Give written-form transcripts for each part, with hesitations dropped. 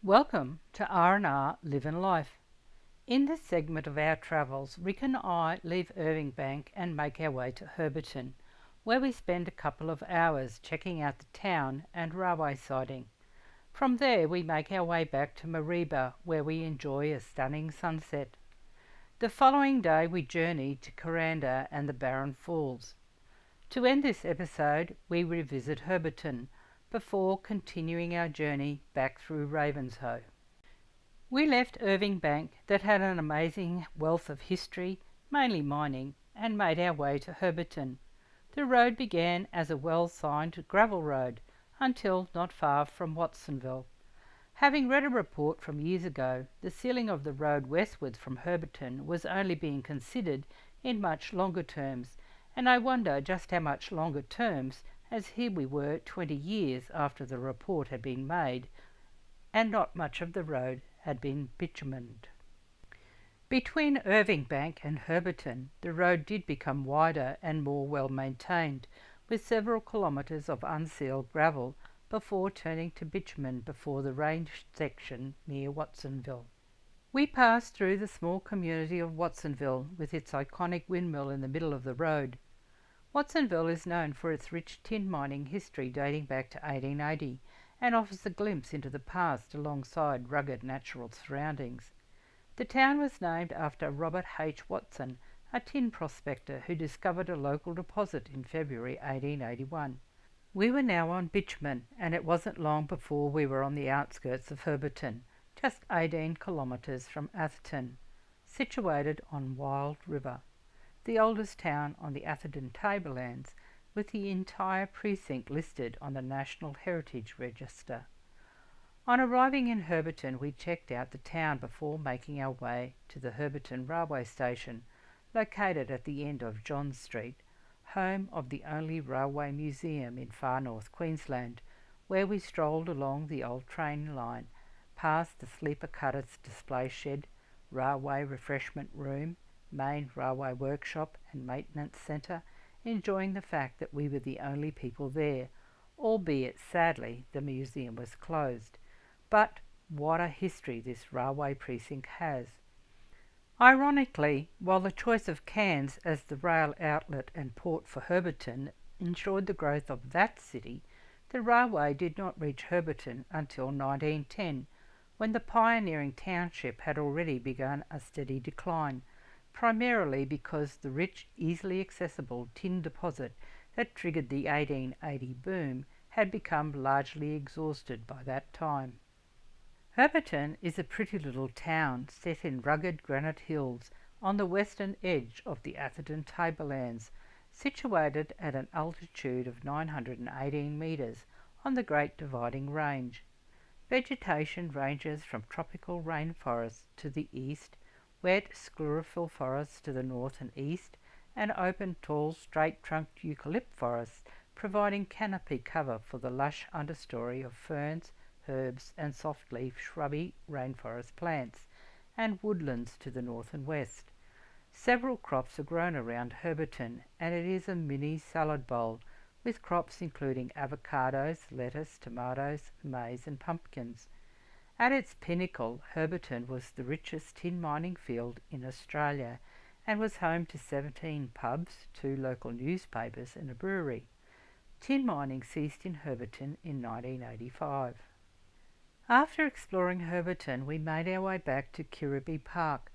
Welcome to R&R Living Life. In this segment of our travels, Rick and I leave Irvinebank and make our way to Herberton, where we spend a couple of hours checking out the town and railway siding. From there we make our way back to Mareeba, where we enjoy a stunning sunset. The following day we journey to Kuranda and the Barren Falls. To end this episode, we revisit Herberton, before continuing our journey back through Ravenshoe. We left Irvinebank, that had an amazing wealth of history, mainly mining, and made our way to Herberton. The road began as a well-signed gravel road until not far from Watsonville. Having read a report from years ago, the sealing of the road westwards from Herberton was only being considered in much longer terms, and I wonder just how much longer terms, as here we were 20 years after the report had been made, and not much of the road had been bitumened. Between Irvinebank and Herberton, the road did become wider and more well maintained, with several kilometres of unsealed gravel before turning to bitumen before the range section near Watsonville. We passed through the small community of Watsonville with its iconic windmill in the middle of the road. Watsonville is known for its rich tin mining history dating back to 1880 and offers a glimpse into the past alongside rugged natural surroundings. The town was named after Robert H. Watson, a tin prospector who discovered a local deposit in February 1881. We were now on bitumen, and it wasn't long before we were on the outskirts of Herberton, just 18 kilometres from Atherton, situated on Wild River, the oldest town on the Atherton Tablelands, with the entire precinct listed on the National Heritage Register. On arriving in Herberton, we checked out the town before making our way to the Herberton railway station, located at the end of John Street, home of the only railway museum in far north Queensland, where we strolled along the old train line, past the sleeper cutters display shed, railway refreshment room, main railway workshop and maintenance centre, enjoying the fact that we were the only people there, albeit sadly the museum was closed. But what a history this railway precinct has. Ironically, while the choice of Cairns as the rail outlet and port for Herberton ensured the growth of that city, the railway did not reach Herberton until 1910, when the pioneering township had already begun a steady decline, primarily because the rich, easily accessible tin deposit that triggered the 1880 boom had become largely exhausted by that time. Herberton is a pretty little town set in rugged granite hills on the western edge of the Atherton Tablelands, situated at an altitude of 918 metres on the Great Dividing Range. Vegetation ranges from tropical rainforests to the east, wet sclerophyll forests to the north and east, and open tall straight-trunked eucalypt forests providing canopy cover for the lush understory of ferns, herbs and soft-leaf shrubby rainforest plants, and woodlands to the north and west. Several crops are grown around Herberton, and it is a mini salad bowl, with crops including avocados, lettuce, tomatoes, maize and pumpkins. At its pinnacle, Herberton was the richest tin mining field in Australia and was home to 17 pubs, 2 local newspapers and a brewery. Tin mining ceased in Herberton in 1985. After exploring Herberton, we made our way back to Kirribilli Park.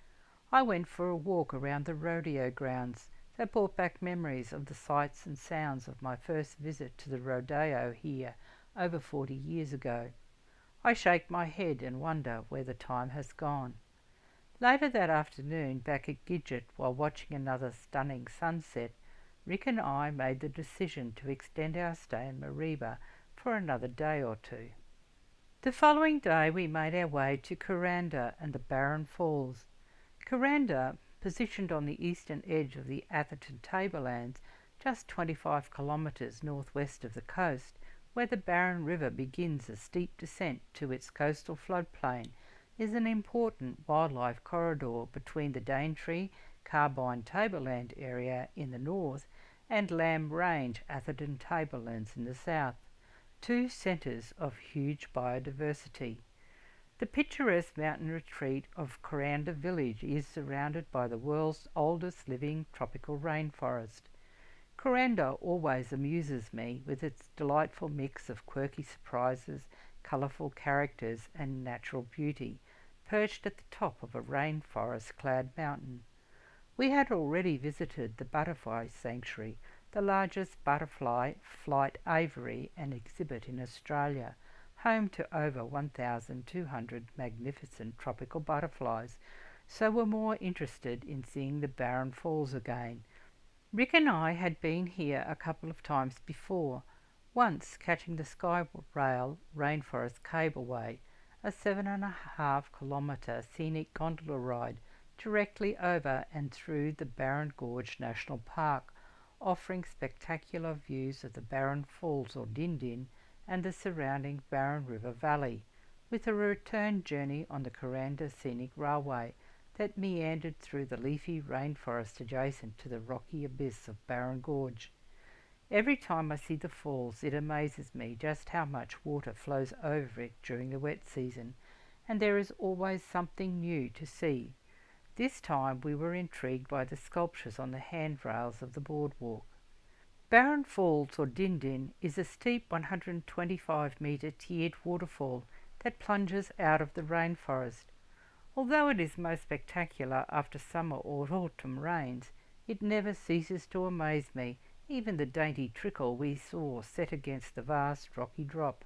I went for a walk around the rodeo grounds that brought back memories of the sights and sounds of my first visit to the rodeo here over 40 years ago. I shake my head and wonder where the time has gone. Later that afternoon, back at Gidget, while watching another stunning sunset, Rick and I made the decision to extend our stay in Mareeba for another day or two. The following day we made our way to Kuranda and the Barren Falls. Kuranda, positioned on the eastern edge of the Atherton Tablelands, just 25 kilometres northwest of the coast, where the Barren River begins a steep descent to its coastal floodplain, is an important wildlife corridor between the Daintree Carbine Tableland area in the north and Lamb Range Atherton Tablelands in the south, two centres of huge biodiversity. The picturesque mountain retreat of Kuranda village is surrounded by the world's oldest living tropical rainforest. Kuranda always amuses me with its delightful mix of quirky surprises, colourful characters, and natural beauty, perched at the top of a rainforest-clad mountain. We had already visited the butterfly sanctuary, the largest butterfly flight aviary and exhibit in Australia, home to over 1,200 magnificent tropical butterflies, so were more interested in seeing the Barren Falls again. Rick and I had been here a couple of times before, once catching the Skyrail Rainforest Cableway, a 7.5 kilometre scenic gondola ride directly over and through the Barren Gorge National Park, offering spectacular views of the Barren Falls or Dindin and the surrounding Barren River Valley, with a return journey on the Kuranda Scenic Railway that meandered through the leafy rainforest adjacent to the rocky abyss of Barren Gorge. Every time I see the falls, it amazes me just how much water flows over it during the wet season, and there is always something new to see. This time we were intrigued by the sculptures on the handrails of the boardwalk. Barren Falls, or Dindin, is a steep 125-metre tiered waterfall that plunges out of the rainforest. Although it is most spectacular after summer or autumn rains, it never ceases to amaze me, even the dainty trickle we saw set against the vast rocky drop.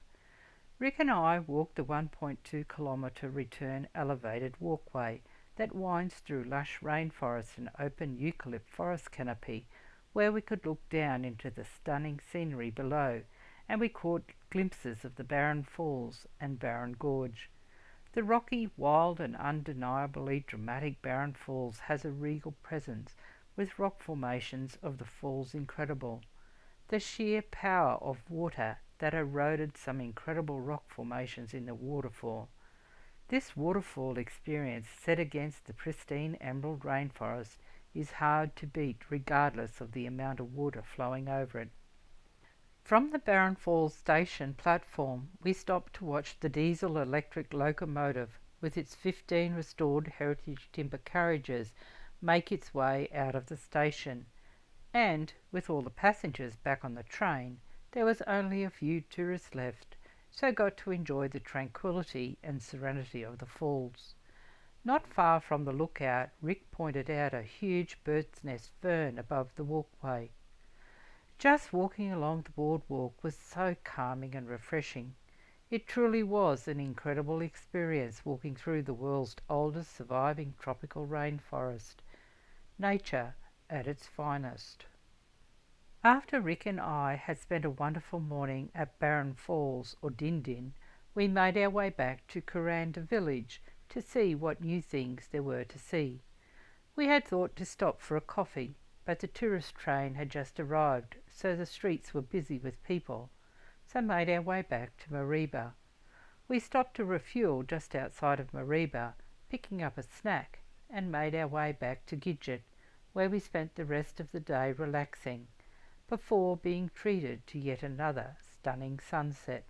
Rick and I walked the 1.2 kilometre return elevated walkway that winds through lush rainforest and open eucalypt forest canopy, where we could look down into the stunning scenery below, and we caught glimpses of the Barren Falls and Barren Gorge. The rocky, wild and undeniably dramatic Barren Falls has a regal presence, with rock formations of the falls incredible. The sheer power of water that eroded some incredible rock formations in the waterfall. This waterfall experience, set against the pristine emerald rainforest, is hard to beat regardless of the amount of water flowing over it. From the Barren Falls station platform, we stopped to watch the diesel-electric locomotive with its 15 restored heritage timber carriages make its way out of the station, and, with all the passengers back on the train, there was only a few tourists left, so got to enjoy the tranquility and serenity of the falls. Not far from the lookout, Rick pointed out a huge bird's nest fern above the walkway. Just walking along the boardwalk was so calming and refreshing. It truly was an incredible experience walking through the world's oldest surviving tropical rainforest. Nature at its finest. After Rick and I had spent a wonderful morning at Barren Falls, or Dindin, we made our way back to Kuranda village to see what new things there were to see. We had thought to stop for a coffee, but the tourist train had just arrived, so the streets were busy with people, so made our way back to Mareeba. We stopped to refuel just outside of Mareeba, picking up a snack, and made our way back to Gidget, where we spent the rest of the day relaxing, before being treated to yet another stunning sunset.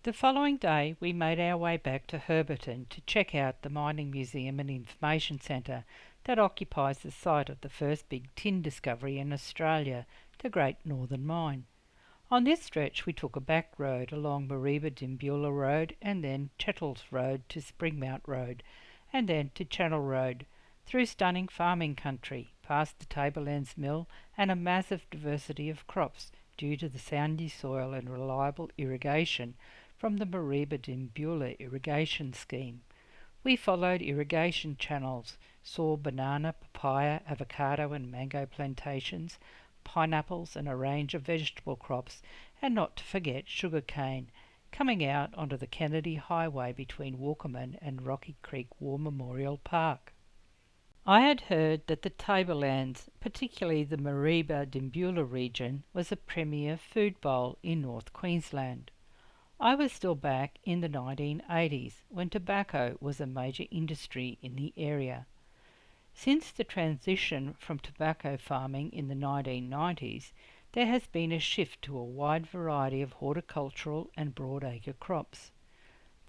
The following day we made our way back to Herberton to check out the Mining Museum and Information Centre that occupies the site of the first big tin discovery in Australia, the Great Northern Mine. On this stretch we took a back road along Mareeba-Dimbula Road, and then Chettles Road to Springmount Road, and then to Channel Road, through stunning farming country, past the Tablelands Mill and a massive diversity of crops due to the sandy soil and reliable irrigation from the Mareeba-Dimbula irrigation scheme. We followed irrigation channels, saw banana, papaya, avocado and mango plantations, pineapples and a range of vegetable crops, and not to forget sugarcane, coming out onto the Kennedy Highway between Walkerman and Rocky Creek War Memorial Park. I had heard that the Tablelands, particularly the Mareeba-Dimbula region, was a premier food bowl in North Queensland. I was still back in the 1980s, when tobacco was a major industry in the area. Since the transition from tobacco farming in the 1990s, there has been a shift to a wide variety of horticultural and broadacre crops.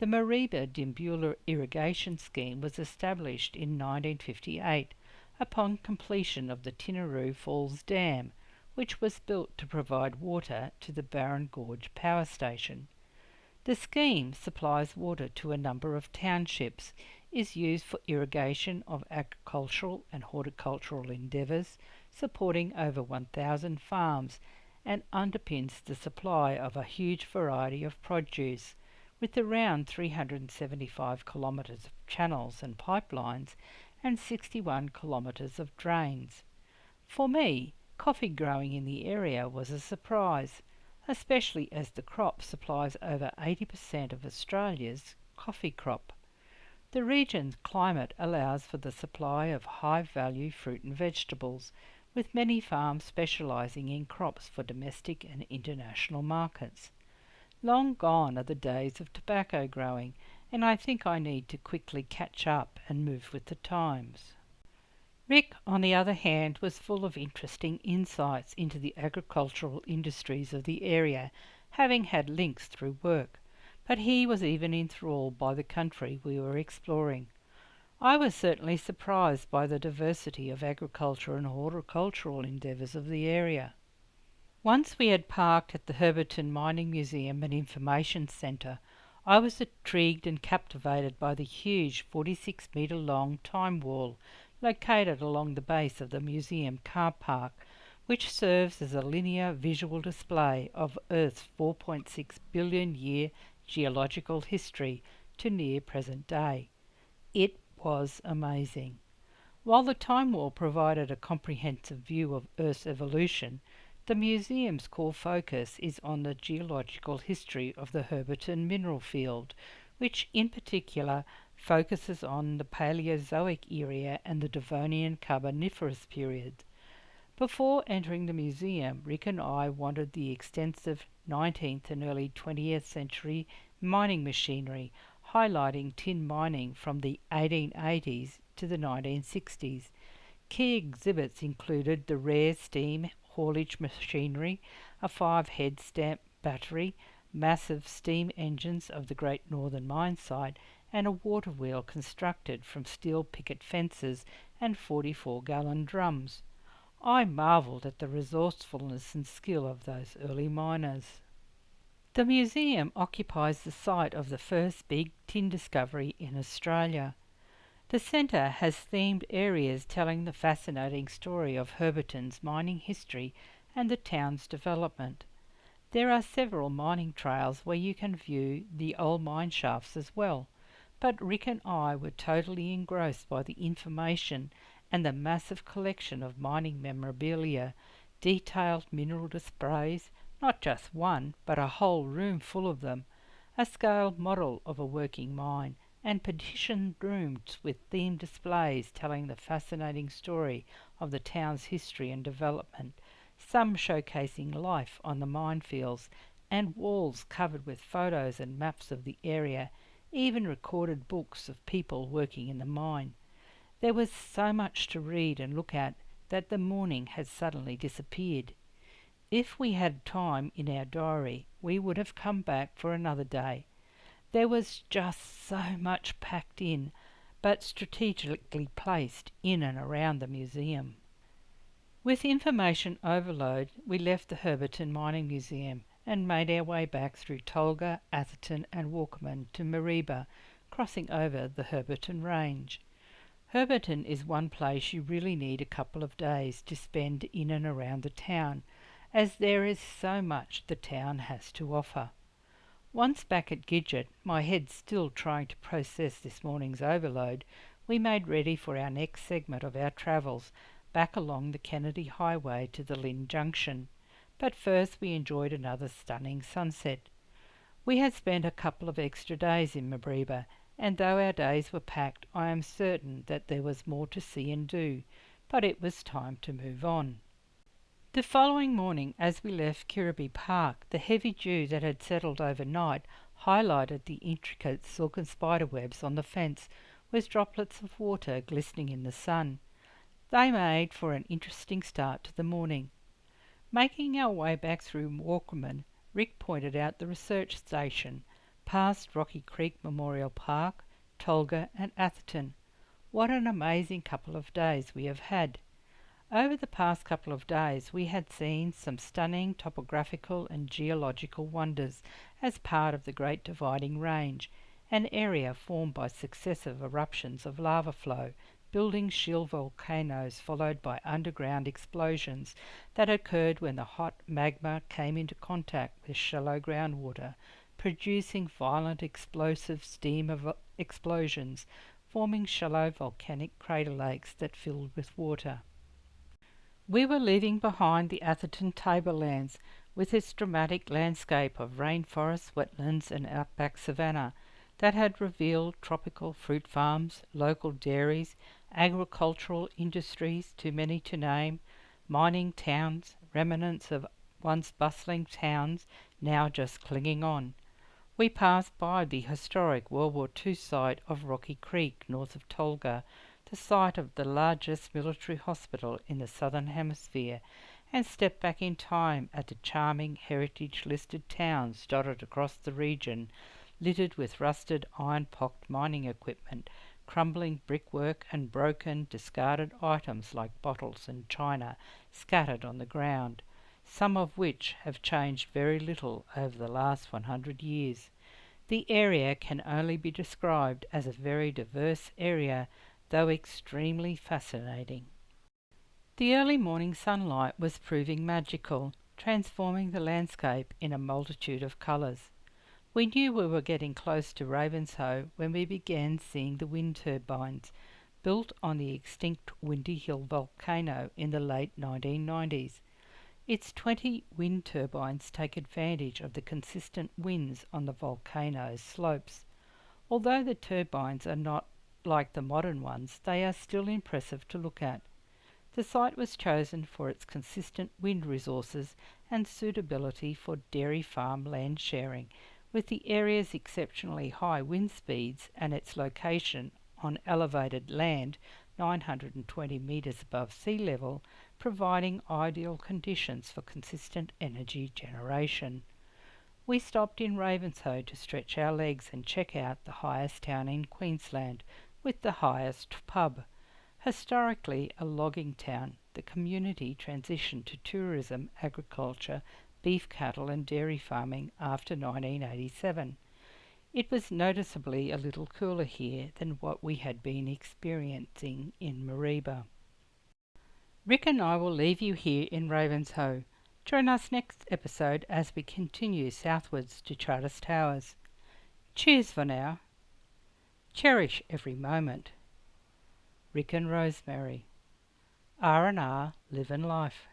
The Mareeba Dimbula irrigation scheme was established in 1958 upon completion of the Tinaroo Falls Dam, which was built to provide water to the Barron Gorge Power Station. The scheme supplies water to a number of townships, is used for irrigation of agricultural and horticultural endeavours, supporting over 1,000 farms, and underpins the supply of a huge variety of produce, with around 375 kilometres of channels and pipelines and 61 kilometres of drains. For me, coffee growing in the area was a surprise, especially as the crop supplies over 80% of Australia's coffee crop. The region's climate allows for the supply of high-value fruit and vegetables, with many farms specialising in crops for domestic and international markets. Long gone are the days of tobacco growing, and I think I need to quickly catch up and move with the times. Rick, on the other hand, was full of interesting insights into the agricultural industries of the area, having had links through work, but he was even enthralled by the country we were exploring. I was certainly surprised by the diversity of agriculture and horticultural endeavours of the area. Once we had parked at the Herberton Mining Museum and Information Centre, I was intrigued and captivated by the huge 46-metre long time wall located along the base of the museum car park, which serves as a linear visual display of Earth's 4.6 billion year geological history to near present day. It was amazing. While the time wall provided a comprehensive view of Earth's evolution, the museum's core focus is on the geological history of the Herberton mineral field, which in particular focuses on the Paleozoic era and the Devonian Carboniferous period. Before entering the museum, Rick and I wandered the extensive 19th and early 20th century mining machinery, highlighting tin mining from the 1880s to the 1960s. Key exhibits included the rare steam haulage machinery, a 5-head stamp battery, massive steam engines of the Great Northern Mine site, and a water wheel constructed from steel picket fences and 44-gallon drums. I marvelled at the resourcefulness and skill of those early miners. The museum occupies the site of the first big tin discovery in Australia. The centre has themed areas telling the fascinating story of Herberton's mining history and the town's development. There are several mining trails where you can view the old mine shafts as well, but Rick and I were totally engrossed by the information and the massive collection of mining memorabilia, detailed mineral displays, not just one, but a whole room full of them, a scale model of a working mine, and partitioned rooms with themed displays telling the fascinating story of the town's history and development, some showcasing life on the minefields, and walls covered with photos and maps of the area, even recorded books of people working in the mine. There was so much to read and look at that the morning had suddenly disappeared. If we had time in our diary, we would have come back for another day. There was just so much packed in, but strategically placed in and around the museum. With information overload, we left the Herberton Mining Museum and made our way back through Tolga, Atherton and Walkerman to Mareeba, crossing over the Herberton Range. Herberton is one place you really need a couple of days to spend in and around the town, as there is so much the town has to offer. Once back at Gidget, my head still trying to process this morning's overload, we made ready for our next segment of our travels, back along the Kennedy Highway to the Lynn Junction. But first we enjoyed another stunning sunset. We had spent a couple of extra days in Mareeba, and though our days were packed, I am certain that there was more to see and do, but it was time to move on. The following morning, as we left Kirriby Park, the heavy dew that had settled overnight highlighted the intricate silken spiderwebs on the fence, with droplets of water glistening in the sun. They made for an interesting start to the morning. Making our way back through Walkerman, Rick pointed out the research station, past Rocky Creek Memorial Park, Tolga and Atherton. What an amazing couple of days we have had. Over the past couple of days we had seen some stunning topographical and geological wonders as part of the Great Dividing Range, an area formed by successive eruptions of lava flow, building shield volcanoes followed by underground explosions that occurred when the hot magma came into contact with shallow groundwater, producing violent explosive steam of explosions, forming shallow volcanic crater lakes that filled with water. We were leaving behind the Atherton tablelands with its dramatic landscape of rainforests, wetlands and outback savanna that had revealed tropical fruit farms, local dairies, agricultural industries too many to name, mining towns, remnants of once bustling towns now just clinging on. We passed by the historic World War II site of Rocky Creek north of Tolga, the site of the largest military hospital in the Southern Hemisphere, and stepped back in time at the charming heritage-listed towns dotted across the region, littered with rusted, iron-pocked mining equipment, crumbling brickwork and broken, discarded items like bottles and china scattered on the ground, some of which have changed very little over the last 100 years. The area can only be described as a very diverse area, though extremely fascinating. The early morning sunlight was proving magical, transforming the landscape in a multitude of colours. We knew we were getting close to Ravenshoe when we began seeing the wind turbines, built on the extinct Windy Hill volcano in the late 1990s. Its 20 wind turbines take advantage of the consistent winds on the volcano's slopes. Although the turbines are not like the modern ones, they are still impressive to look at. The site was chosen for its consistent wind resources and suitability for dairy farm land sharing, with the area's exceptionally high wind speeds and its location on elevated land 920 metres above sea level, providing ideal conditions for consistent energy generation. We stopped in Ravenshoe to stretch our legs and check out the highest town in Queensland with the highest pub. Historically a logging town, the community transitioned to tourism, agriculture, beef cattle and dairy farming after 1987. It was noticeably a little cooler here than what we had been experiencing in Mareeba. Rick and I will leave you here in Ravenshoe. Join us next episode as we continue southwards to Charters Towers. Cheers for now. Cherish every moment. Rick and Rosemary. R&R Live in Life.